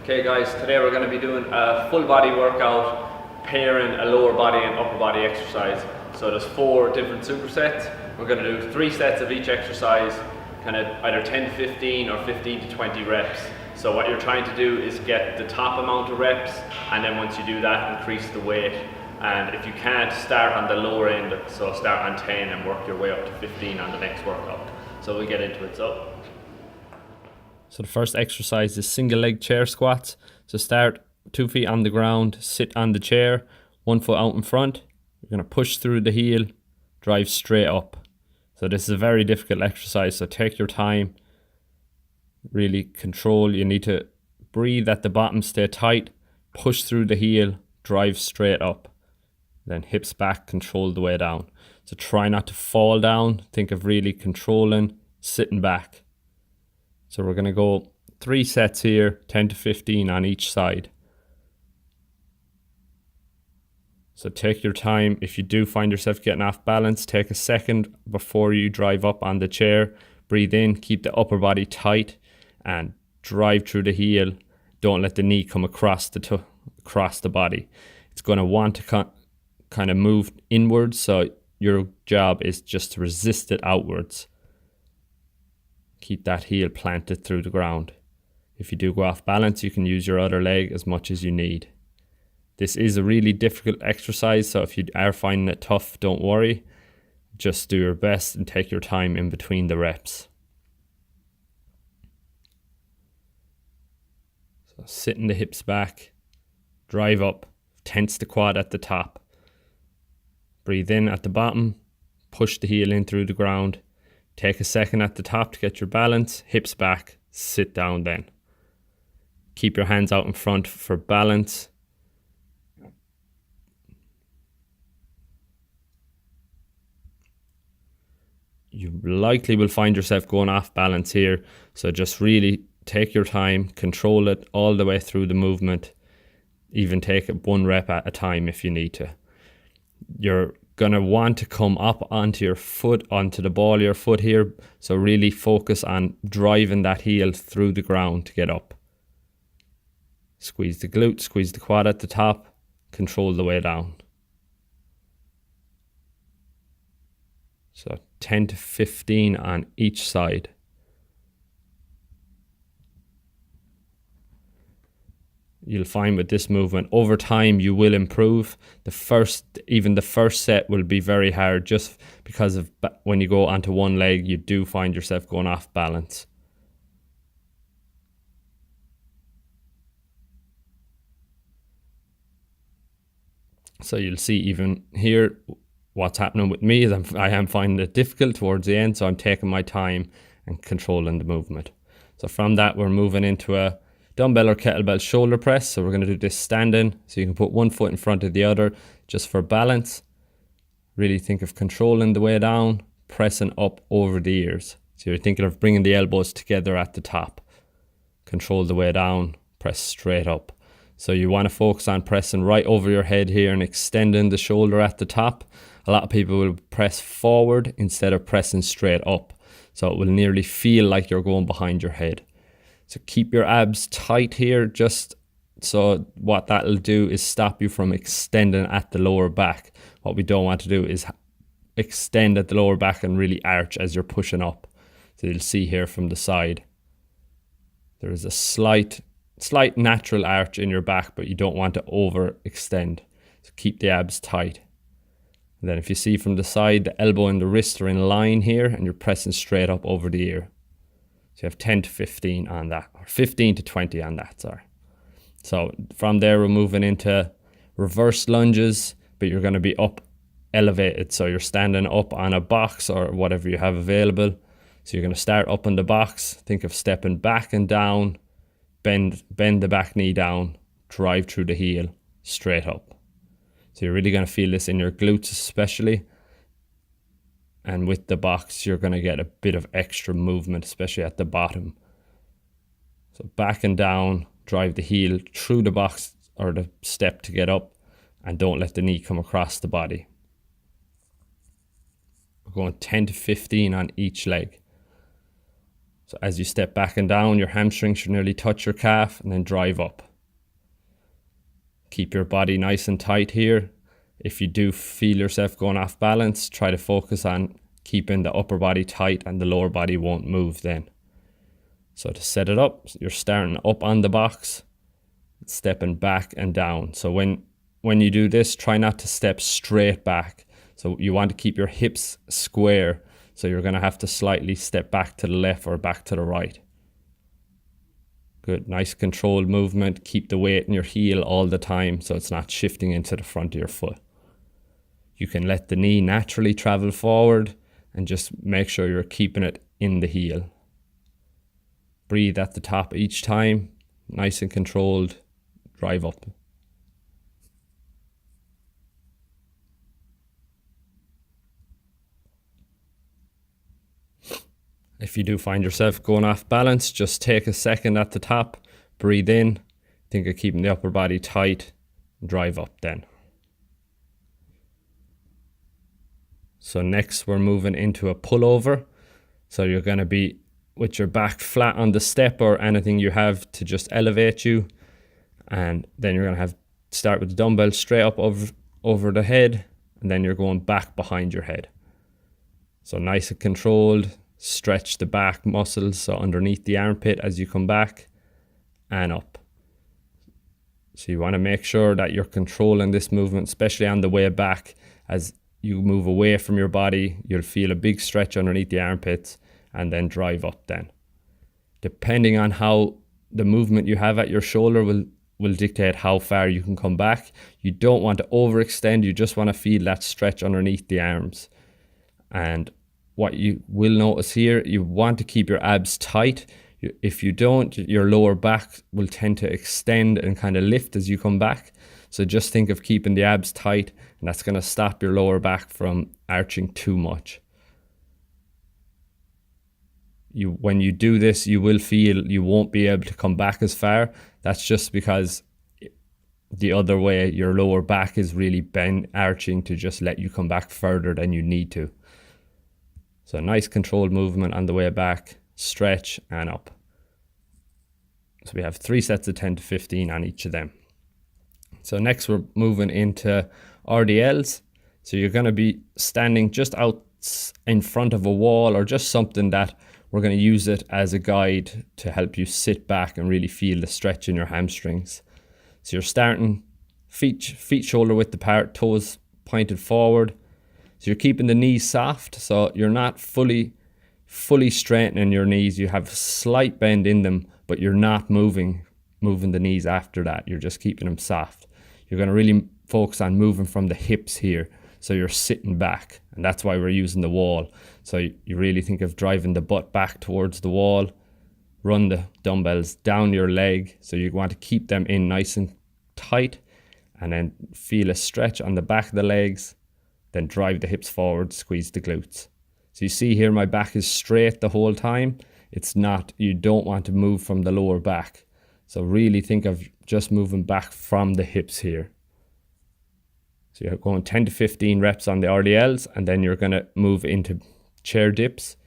Okay guys, today we're going to be doing a full body workout pairing a lower body and upper body exercise. So there's 4 different supersets. We're going to do 3 sets of each exercise, kind of either 10 to 15 or 15 to 20 reps. So what you're trying to do is get the top amount of reps, and then once you do that, increase the weight. And if you can't, start on the lower end, so start on 10 and work your way up to 15 on the next workout. So we'll get into it. So the first exercise is single leg chair squats. So start 2 feet on the ground, sit on the chair, 1 foot out in front. You're going to push through the heel, drive straight up. So this is a very difficult exercise, so take your time. Really control. You need to breathe at the bottom, stay tight, push through the heel, drive straight up. Then hips back, control the way down. So try not to fall down. Think of really controlling, sitting back. So we're going to go 3 sets here, 10 to 15 on each side. So take your time. If you do find yourself getting off balance, take a second before you drive up on the chair. Breathe in, keep the upper body tight and drive through the heel. Don't let the knee come across the body. It's going to want to kind of move inwards, so your job is just to resist it outwards. Keep that heel planted through the ground. If you do go off balance, you can use your other leg as much as you need. This is a really difficult exercise, so if you are finding it tough, don't worry. Just do your best and take your time in between the reps. So sitting the hips back, drive up, tense the quad at the top. Breathe in at the bottom, push the heel in through the ground. Take a second at the top to get your balance, hips back, sit down then. Keep your hands out in front for balance. You likely will find yourself going off balance here, so just really take your time, control it all the way through the movement. Even take it 1 rep at a time if you need to. You're going to want to come up onto your foot, onto the ball of your foot here. So really focus on driving that heel through the ground to get up. Squeeze the glute, squeeze the quad at the top, control the way down. So 10 to 15 on each side. You'll find with this movement, over time you will improve. Even the first set will be very hard, just because of when you go onto one leg, you do find yourself going off balance. So you'll see even here, what's happening with me is I am finding it difficult towards the end, so I'm taking my time and controlling the movement. So from that, we're moving into a dumbbell or kettlebell shoulder press. So we're going to do this standing, so you can put 1 foot in front of the other just for balance. Really think of controlling the way down, pressing up over the ears. So you're thinking of bringing the elbows together at the top. Control the way down, press straight up. So you want to focus on pressing right over your head here and extending the shoulder at the top. A lot of people will press forward instead of pressing straight up. So it will nearly feel like you're going behind your head. So keep your abs tight here, just so what that'll do is stop you from extending at the lower back. What we don't want to do is extend at the lower back and really arch as you're pushing up. So you'll see here from the side, there is a slight natural arch in your back, but you don't want to overextend. So keep the abs tight. And then if you see from the side, the elbow and the wrist are in line here and you're pressing straight up over the ear. So you have 10 to 15 on that, or 15 to 20 on that, sorry. So from there, we're moving into reverse lunges, but you're going to be up elevated. So you're standing up on a box or whatever you have available. So you're going to start up on the box. Think of stepping back and down, bend the back knee down, drive through the heel, straight up. So you're really going to feel this in your glutes especially. And with the box, you're going to get a bit of extra movement, especially at the bottom. So back and down, drive the heel through the box or the step to get up, and don't let the knee come across the body. We're going 10 to 15 on each leg. So as you step back and down, your hamstring should nearly touch your calf, and then drive up. Keep your body nice and tight here. If you do feel yourself going off balance, try to focus on keeping the upper body tight and the lower body won't move then. So to set it up, you're starting up on the box, stepping back and down. So when you do this, try not to step straight back. So you want to keep your hips square. So you're going to have to slightly step back to the left or back to the right. Good, nice controlled movement. Keep the weight in your heel all the time so it's not shifting into the front of your foot. You can let the knee naturally travel forward and just make sure you're keeping it in the heel. Breathe at the top each time, nice and controlled, drive up. If you do find yourself going off balance, just take a second at the top, breathe in, think of keeping the upper body tight, and drive up then. So next we're moving into a pullover. So you're going to be with your back flat on the step or anything you have to just elevate you. And then you're going to have start with the dumbbell straight up over the head, and then you're going back behind your head. So nice and controlled. Stretch the back muscles, so underneath the armpit as you come back and up. So you want to make sure that you're controlling this movement, especially on the way back. As you move away from your body, you'll feel a big stretch underneath the armpits and then drive up then. Depending on how the movement you have at your shoulder will dictate how far you can come back. You don't want to overextend, you just want to feel that stretch underneath the arms. And what you will notice here, you want to keep your abs tight. If you don't, your lower back will tend to extend and kind of lift as you come back. So just think of keeping the abs tight, and that's going to stop your lower back from arching too much. When you do this, you will feel you won't be able to come back as far. That's just because the other way, your lower back is really arching to just let you come back further than you need to. So nice controlled movement on the way back, stretch and up. So we have 3 sets of 10 to 15 on each of them. So next we're moving into RDLs. So you're going to be standing just out in front of a wall or just something that we're going to use it as a guide to help you sit back and really feel the stretch in your hamstrings. So you're starting feet shoulder width apart, toes pointed forward. So you're keeping the knees soft, so you're not fully straightening your knees. You have slight bend in them, but you're not moving the knees after that. You're just keeping them soft. You're going to really focus on moving from the hips here. So you're sitting back, and that's why we're using the wall. So you really think of driving the butt back towards the wall. Run the dumbbells down your leg. So you want to keep them in nice and tight, and then feel a stretch on the back of the legs. Then drive the hips forward, squeeze the glutes. So you see here my back is straight the whole time. It's not, you don't want to move from the lower back. So really think of just moving back from the hips here. So you're going 10 to 15 reps on the RDLs, and then you're going to move into chair dips.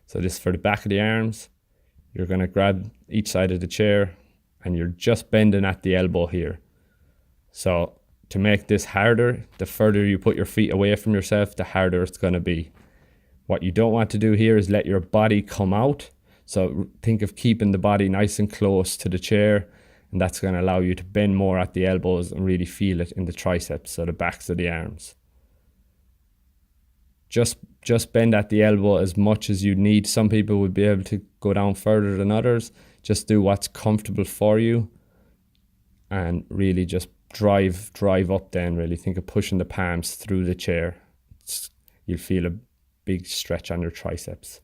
So this is for the back of the arms. You're going to grab each side of the chair and you're just bending at the elbow here. So to make this harder, the further you put your feet away from yourself, the harder it's going to be. What you don't want to do here is let your body come out. So think of keeping the body nice and close to the chair, and that's going to allow you to bend more at the elbows and really feel it in the triceps, so the backs of the arms. Just bend at the elbow as much as you need. Some people would be able to go down further than others. Just do what's comfortable for you, and really just drive up then. Really think of pushing the palms through the chair. You'll feel a big stretch on your triceps.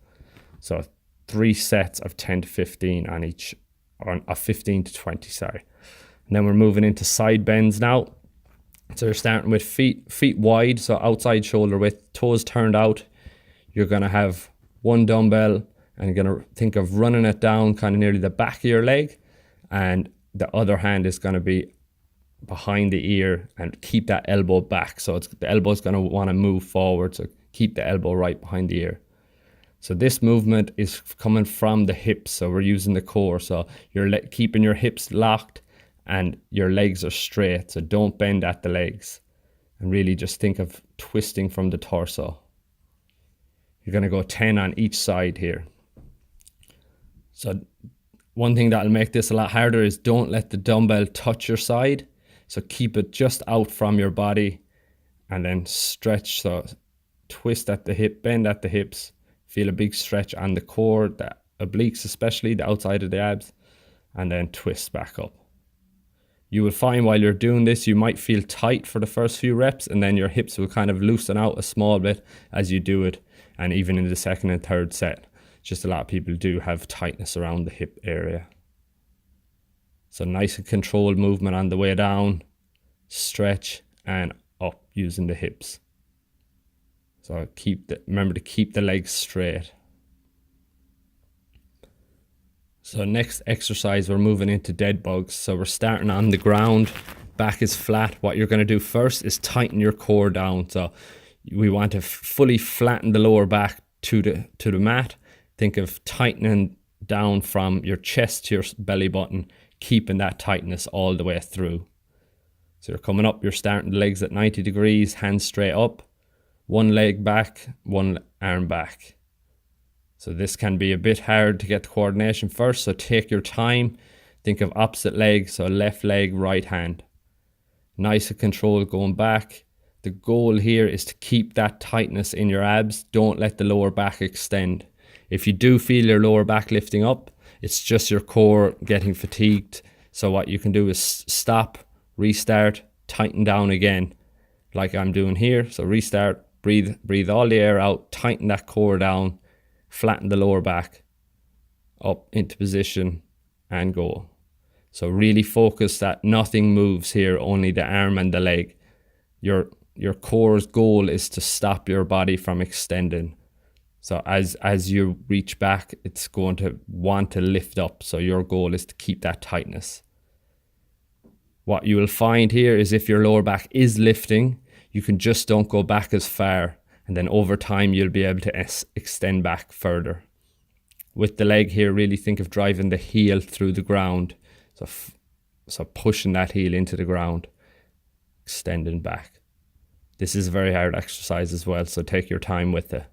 So 3 sets of 10 to 15 on each, or 15 to 20, sorry. And then we're moving into side bends now. So you're starting with feet wide, so outside shoulder width, toes turned out. You're going to have one dumbbell and you're going to think of running it down kind of nearly the back of your leg, and the other hand is going to be behind the ear and keep that elbow back. So the elbow is going to want to move forward, so keep the elbow right behind the ear. So this movement is coming from the hips. So we're using the core. So you're keeping your hips locked and your legs are straight. So don't bend at the legs. And really just think of twisting from the torso. You're going to go 10 on each side here. So one thing that'll make this a lot harder is don't let the dumbbell touch your side. So keep it just out from your body and then stretch. So twist at the hip, bend at the hips. Feel a big stretch on the core, the obliques especially, the outside of the abs, and then twist back up. You will find while you're doing this, you might feel tight for the first few reps, and then your hips will kind of loosen out a small bit as you do it. And even in the second and third set, just a lot of people do have tightness around the hip area. So nice and controlled movement on the way down, stretch and up using the hips. So remember to keep the legs straight. So next exercise, we're moving into dead bugs. So we're starting on the ground, back is flat. What you're going to do first is tighten your core down. So we want to fully flatten the lower back to the mat. Think of tightening down from your chest to your belly button, keeping that tightness all the way through. So you're coming up, you're starting the legs at 90 degrees, hands straight up, one leg back, one arm back. So this can be a bit hard to get the coordination first, so take your time. Think of opposite leg, so left leg, right hand. Nice and controlled going back. The goal here is to keep that tightness in your abs. Don't let the lower back extend. If you do feel your lower back lifting up, it's just your core getting fatigued. So what you can do is stop, restart, tighten down again, like I'm doing here. So restart, breathe all the air out, tighten that core down, flatten the lower back, up into position and go. So really focus that nothing moves here, only the arm and the leg. Your core's goal is to stop your body from extending. So as you reach back, it's going to want to lift up. So your goal is to keep that tightness. What you will find here is if your lower back is lifting, you can just don't go back as far. And then over time, you'll be able to extend back further. With the leg here, really think of driving the heel through the ground. So pushing that heel into the ground, extending back. This is a very hard exercise as well, so take your time with it.